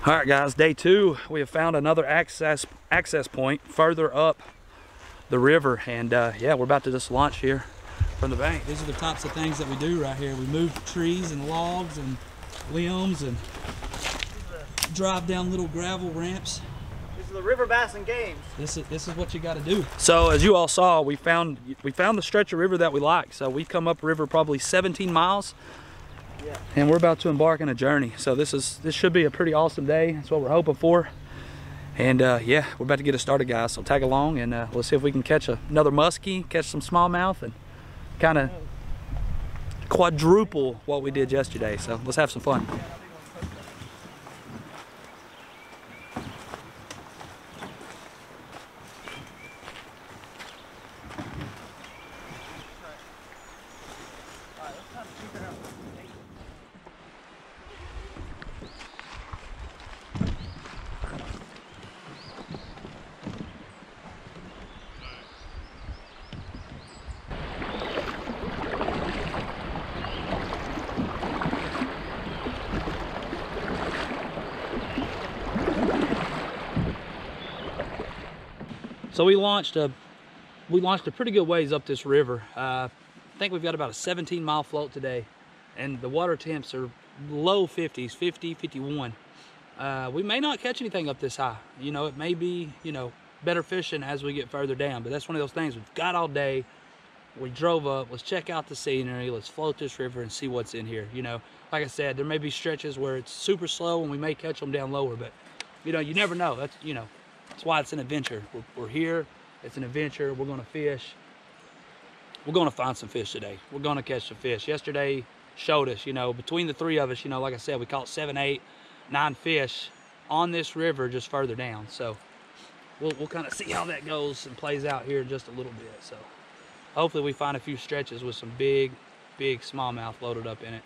All right, guys, day 2. We have found another access point further up the river, and yeah, we're about to just launch here from the bank. These are the types of things that we do right here. We move trees and logs and limbs and drive down little gravel ramps. This is the river bassin games. This is what you got to do. So as you all saw, we found the stretch of river that we like. So we've come up river probably 17 miles. Yeah. And we're about to embark on a journey. So this should be a pretty awesome day. That's what we're hoping for. And yeah, we're about to get it started, guys. So tag along, and let's see if we can catch another muskie, catch some smallmouth, and kind of quadruple what we did yesterday. So let's have some fun. So we launched a pretty good ways up this river. I think we've got about a 17-mile float today, and the water temps are low 50s, 50, 51. We may not catch anything up this high. You know, it may be, you know, better fishing as we get further down, but that's one of those things. We've got all day. We drove up. Let's check out the scenery. Let's float this river and see what's in here. You know, like I said, there may be stretches where it's super slow and we may catch them down lower, but you know, you never know. That's, you know, that's why it's an adventure. We're here. It's an adventure. We're going to fish. We're going to find some fish today. We're going to catch some fish. Yesterday showed us, you know, between the 3 of us, you know, like I said, we caught 7, 8, 9 fish on this river just further down. So we'll kind of see how that goes and plays out here in just a little bit. So hopefully we find a few stretches with some big smallmouth loaded up in it.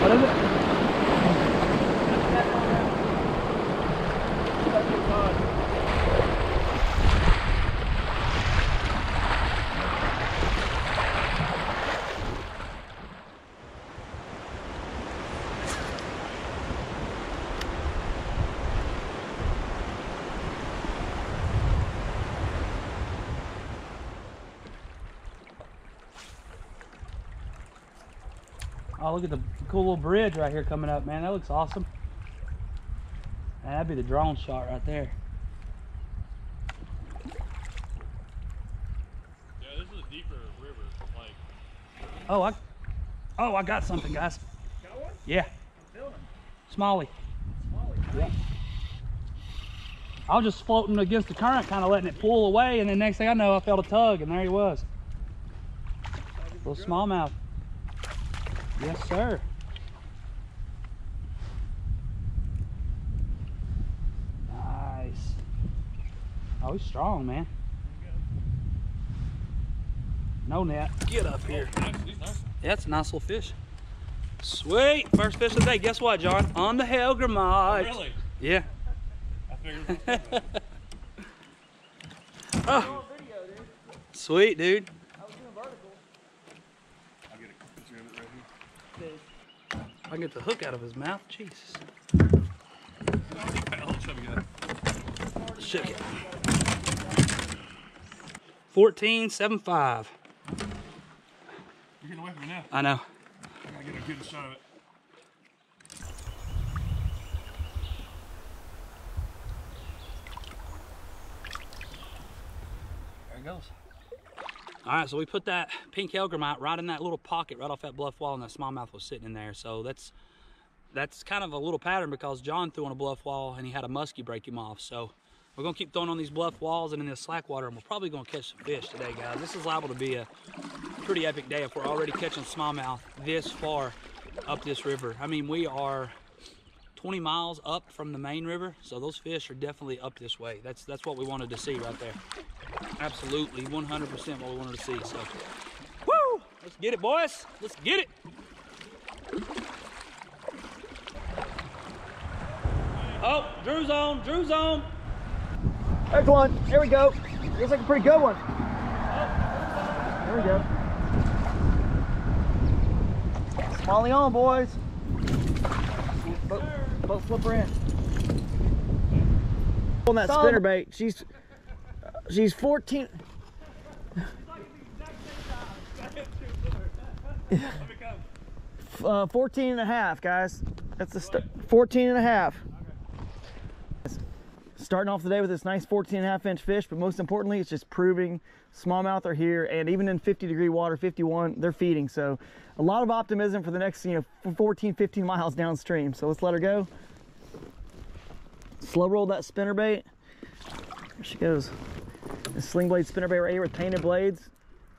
What is it? Oh, look at the cool little bridge right here coming up, man. That looks awesome. And that'd be the drone shot right there. Yeah, this is a deeper river. Like. Oh, I got something, guys. Got one? Yeah. I'm filming. Smallie. Smallie. Yeah. I was just floating against the current, kind of letting it pull away, and then next thing I know, I felt a tug, and there he was. Little smallmouth. Yes, sir. Nice. Oh, he's strong, man. No net. Get up here. He's nice. Yeah, it's a nice little fish. Sweet. First fish of the day. Guess what, John? On the Helgramite. Oh, really? Yeah. I figured. Oh. Sweet, dude. I was doing vertical. I'll get a picture of it right here. I can get the hook out of his mouth. Jesus. Shook it. 14.75. You're getting away from me now. I know. I gotta get a good shot of it. There it goes. All right, so we put that pink Helgramite right in that little pocket right off that bluff wall, and that smallmouth was sitting in there. So that's kind of a little pattern because John threw on a bluff wall and he had a muskie break him off. So We're gonna keep throwing on these bluff walls and in this slack water, and we're probably gonna catch some fish today, guys. This is liable to be a pretty epic day if we're already catching smallmouth this far up this river. I mean, we are 20 miles up from the main river, so those fish are definitely up this way. That's what we wanted to see right there. Absolutely, 100% what we wanted to see. So, woo! Let's get it, boys. Let's get it. Oh, Drew's on. Drew's on. There's one. There we go. Looks like a pretty good one. There we go. Smalley on, boys. Boat flipper in. On that spinnerbait, she's 14. 14 and a half, guys. That's the 14 and a half. Starting off the day with this nice 14.5-inch fish, but most importantly, it's just proving smallmouth are here, and even in 50-degree water, 51, they're feeding. So a lot of optimism for the next, 14, 15 miles downstream. So let's let her go. Slow roll that spinnerbait. There she goes. The sling blade spinnerbait right here with painted blades.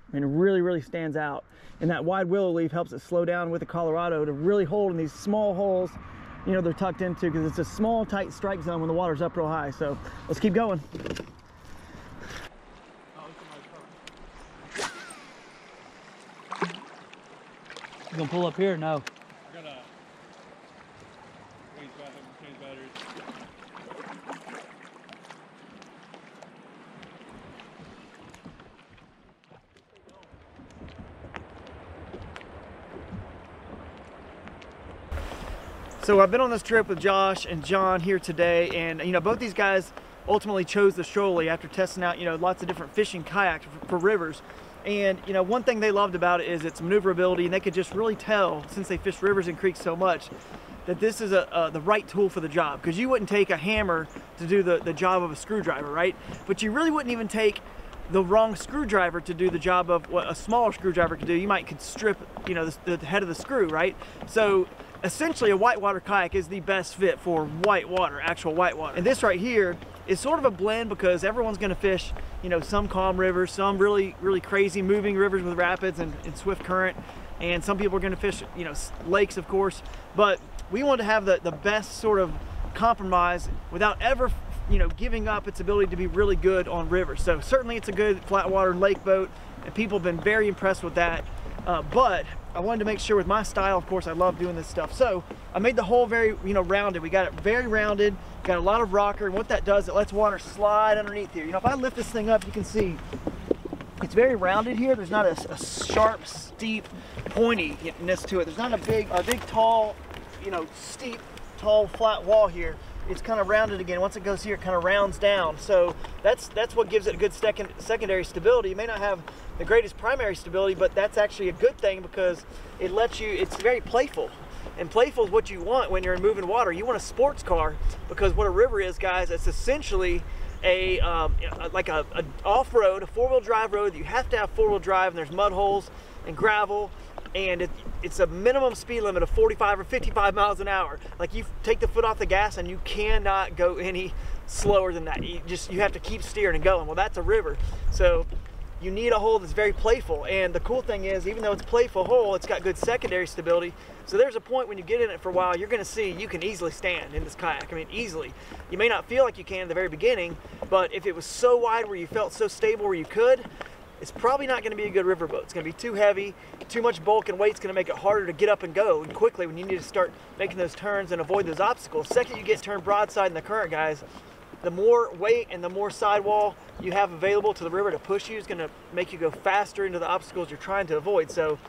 I mean, it really, really stands out. And that wide willow leaf helps it slow down with the Colorado to really hold in these small holes, they're tucked into, because it's a small, tight strike zone when the water's up real high. So let's keep going. You gonna pull up here? No. I gotta change batteries. So I've been on this trip with Josh and John here today, and both these guys ultimately chose the Stroley after testing out lots of different fishing kayaks for rivers. And one thing they loved about it is its maneuverability, and they could just really tell, since they fish rivers and creeks so much, that this is the right tool for the job. Because you wouldn't take a hammer to do the job of a screwdriver, right? But you really wouldn't even take the wrong screwdriver to do the job of what a smaller screwdriver could do. You could strip the head of the screw, right? So essentially a whitewater kayak is the best fit for whitewater, actual whitewater. And this right here is sort of a blend, because everyone's going to fish some calm rivers, some really, really crazy moving rivers with rapids and swift current, and some people are going to fish lakes, of course. But we want to have the best sort of compromise without ever giving up its ability to be really good on rivers. So certainly it's a good flat water lake boat, and people have been very impressed with that. But I wanted to make sure with my style, of course, I love doing this stuff. So I made the hole very, rounded. We got it very rounded, got a lot of rocker, and what that does, it lets water slide underneath here. If I lift this thing up, you can see it's very rounded here. There's not a sharp, steep, pointiness to it. There's not a big, tall, steep, tall, flat wall here. It's kind of rounded again. Once it goes here, it kind of rounds down. So that's what gives it a good secondary stability. You may not have the greatest primary stability, but that's actually a good thing, because it lets you, it's very playful. And playful is what you want when you're in moving water. You want a sports car, because what a river is, guys, it's essentially like a off-road, a four-wheel drive road. You have to have four-wheel drive, and there's mud holes and gravel, and it's a minimum speed limit of 45 or 55 miles an hour. Like, you take the foot off the gas and you cannot go any slower than that. You have to keep steering and going. Well, that's a river. So you need a hole that's very playful. And the cool thing is, even though it's a playful hole, it's got good secondary stability. So there's a point when you get in it for a while, you're gonna see you can easily stand in this kayak. I mean, easily. You may not feel like you can at the very beginning, but if it was so wide where you felt so stable where you could, it's probably not going to be a good riverboat. It's going to be too heavy, too much bulk and weight's going to make it harder to get up and go and quickly when you need to start making those turns and avoid those obstacles. Second you get turned broadside in the current, guys, the more weight and the more sidewall you have available to the river to push you is going to make you go faster into the obstacles you're trying to avoid. So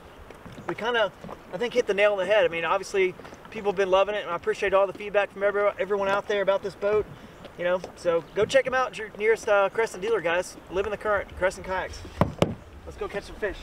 we kind of, I think, hit the nail on the head. I mean, obviously people have been loving it, and I appreciate all the feedback from everyone out there about this boat. So go check them out at your nearest Crescent dealer, guys. Live in the current, Crescent Kayaks. Let's go catch some fish.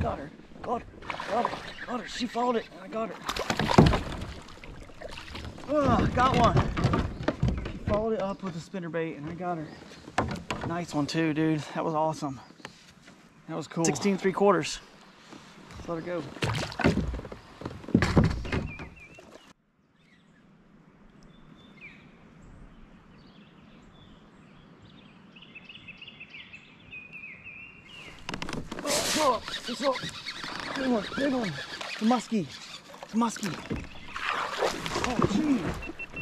got her. Got her. She followed it, and I got her. Oh, got one. Followed it up with a spinnerbait, and I got her. Nice one too, dude. That was awesome. That was cool. 16 3/4. Let's let her go. Oh, this one. Big one, big one. It's a muskie. It's a muskie. Oh, gee.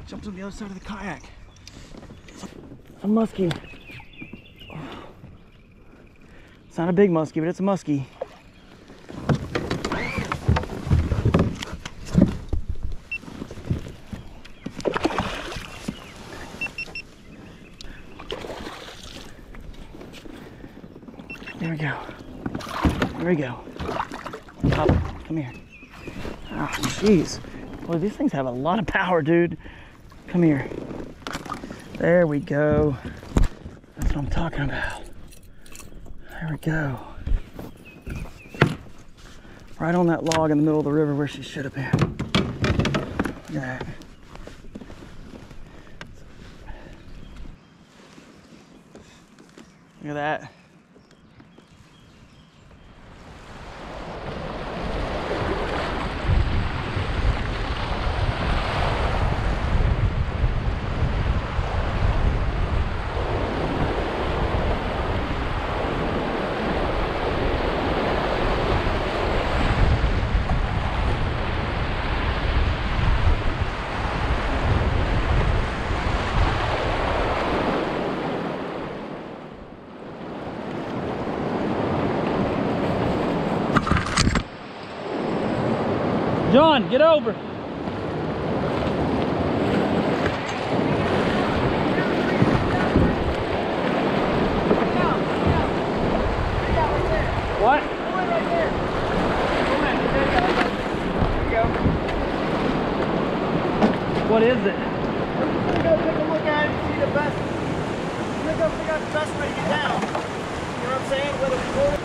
Jumped on the other side of the kayak. A muskie. Oh. It's not a big muskie, but it's a muskie. There we go. There we go. Up. Come here. Ah, jeez. Boy, these things have a lot of power, dude. Come here. There we go. That's what I'm talking about. There we go. Right on that log in the middle of the river where she should have been. Look at that. Look at that. John, get over. What? What is it? Let's go take a look at it and see the best. Let's go figure out the best way to get down. You know what I'm saying? Whether we pull it.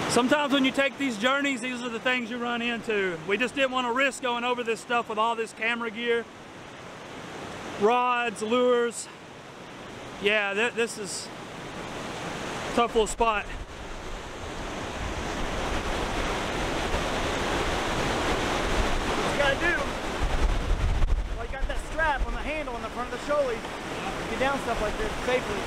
Sometimes when you take these journeys, these are the things you run into. We just didn't want to risk going over this stuff with all this camera gear, rods, lures. Yeah, this is a tough little spot. What you gotta do, well, you got that strap on the handle in the front of the shoalie. Get down stuff like this safely.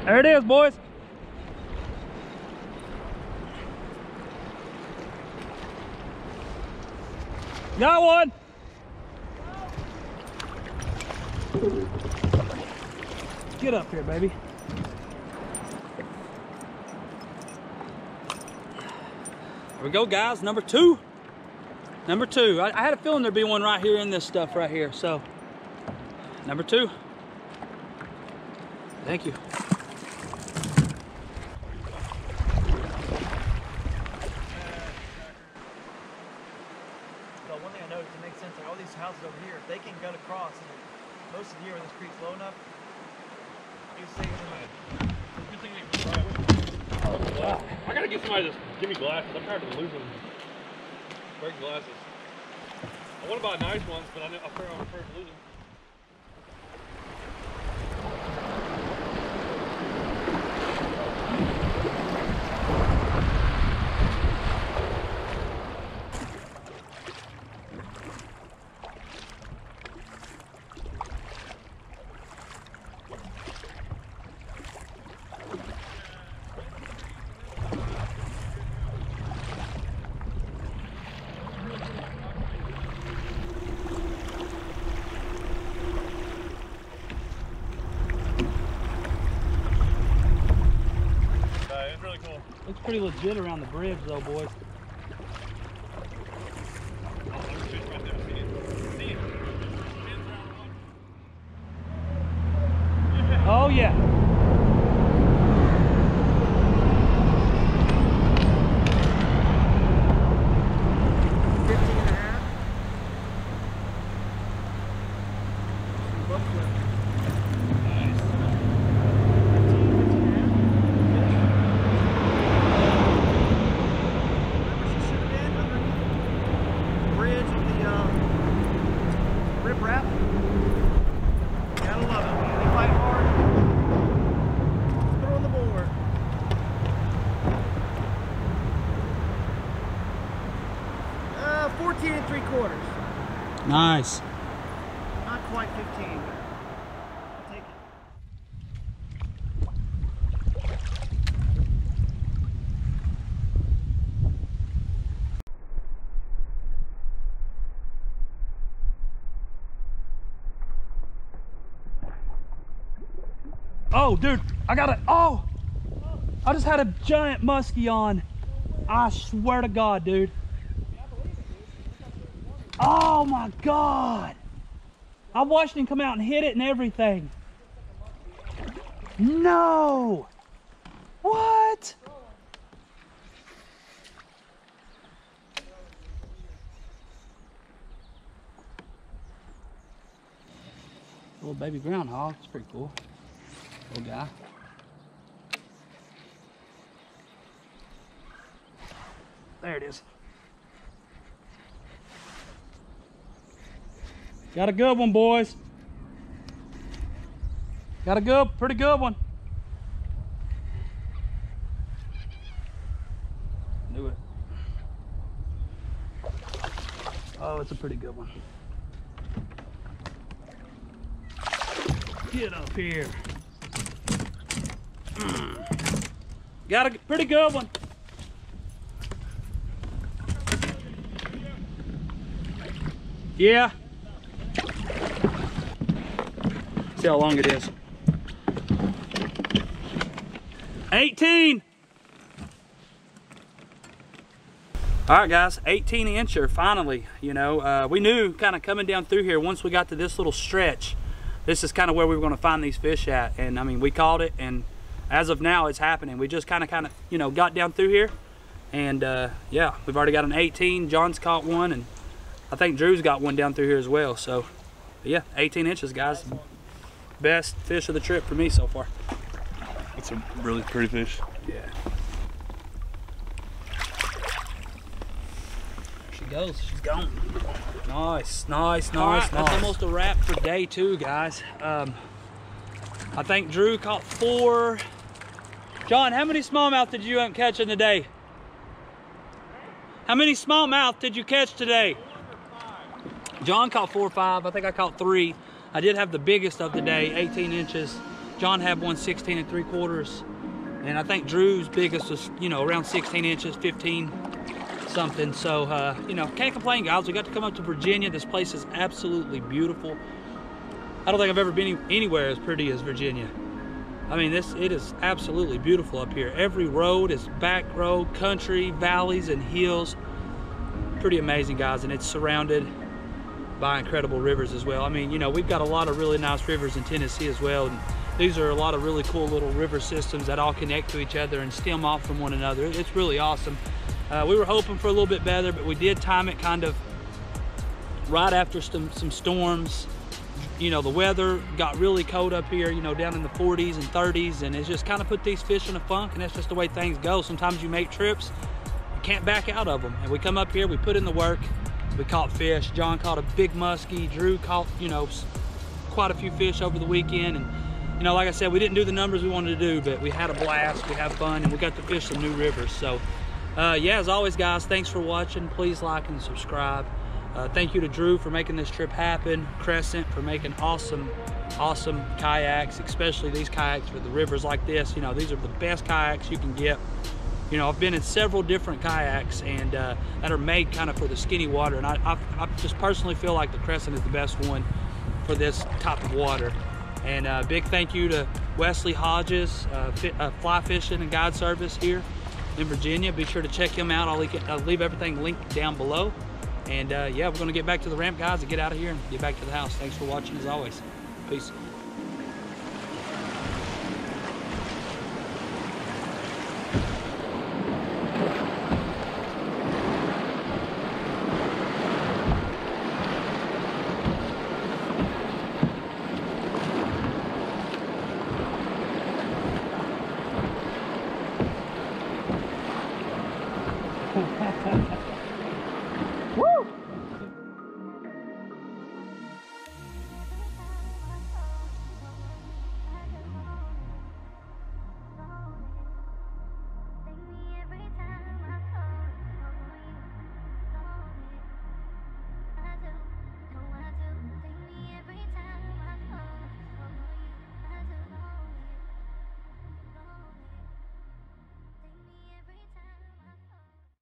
There it is, boys. Got one. Get up here, baby. There we go, guys. Number two. Number two. I had a feeling there'd be one right here in this stuff right here. So, number two. Thank you. one thing I noticed, it makes sense, like all these houses over here, if they can get across, and most of the year when this creek's low enough, you see I gotta get somebody to give me glasses. I'm tired of losing, breaking glasses. I want to buy nice ones, but I'm afraid to lose them. Looks pretty legit around the bridge though, boys. Oh yeah. Nice. Not quite 15, but I'll take it. Oh, dude, I got it. Oh, I just had a giant muskie on. I swear to God, dude. Oh my God. I watched him come out and hit it and everything. No. What? Little baby groundhog. It's pretty cool. Little guy. There it is. Got a good one, boys. Got a pretty good one. Knew it. Oh, it's a pretty good one. Get up here. Got a pretty good one. Yeah. See how long it is. 18. All right, guys, 18-incher finally. You know, we knew kind of coming down through here, once we got to this little stretch, this is kind of where we were going to find these fish at. And I mean, we caught it, and as of now, it's happening. We just kind of, you know, got down through here, and yeah, we've already got an 18. John's caught one, and I think Drew's got one down through here as well. So, yeah, 18 inches, guys. Best fish of the trip for me so far. It's a really pretty fish. Yeah. There she goes. She's gone. Nice, nice, nice, nice. That's almost a wrap for day 2, guys. I think Drew caught 4. John, how many smallmouth did you catch in the day? How many smallmouth did you catch today? John caught 4 or 5. I think I caught 3. I did have the biggest of the day, 18 inches. John had one 16 3/4. And I think Drew's biggest was, you know, around 16 inches, 15 something. So, you know, can't complain, guys. We got to come up to Virginia. This place is absolutely beautiful. I don't think I've ever been anywhere as pretty as Virginia. I mean, it is absolutely beautiful up here. Every road is back road, country, valleys, and hills. Pretty amazing, guys, and it's surrounded by incredible rivers as well. I mean, you know, we've got a lot of really nice rivers in Tennessee as well, and these are a lot of really cool little river systems that all connect to each other and stem off from one another. It's really awesome. We were hoping for a little bit better, but we did time it kind of right after some storms. You know, the weather got really cold up here, you know, down in the 40s and 30s, and it's just kind of put these fish in a funk, and that's just the way things go. Sometimes you make trips, you can't back out of them. And we come up here, we put in the work, we caught fish. John caught a big muskie, Drew caught, you know, quite a few fish over the weekend. And, you know, like I said, we didn't do the numbers we wanted to do, but we had a blast, we had fun, and we got to fish some new rivers. So, yeah, as always, guys, thanks for watching. Please like and subscribe. Thank you to Drew for making this trip happen, Crescent for making awesome kayaks, especially these kayaks for the rivers like this. You know, these are the best kayaks you can get. You know, I've been in several different kayaks and that are made kind of for the skinny water, and I just personally feel like the Crescent is the best one for this type of water. And big thank you to Wesley Hodges, Fly Fishing and Guide Service here in Virginia. Be sure to check him out. I'll leave everything linked down below. And yeah, we're going to get back to the ramp, guys, and get out of here and get back to the house. Thanks for watching, as always. Peace.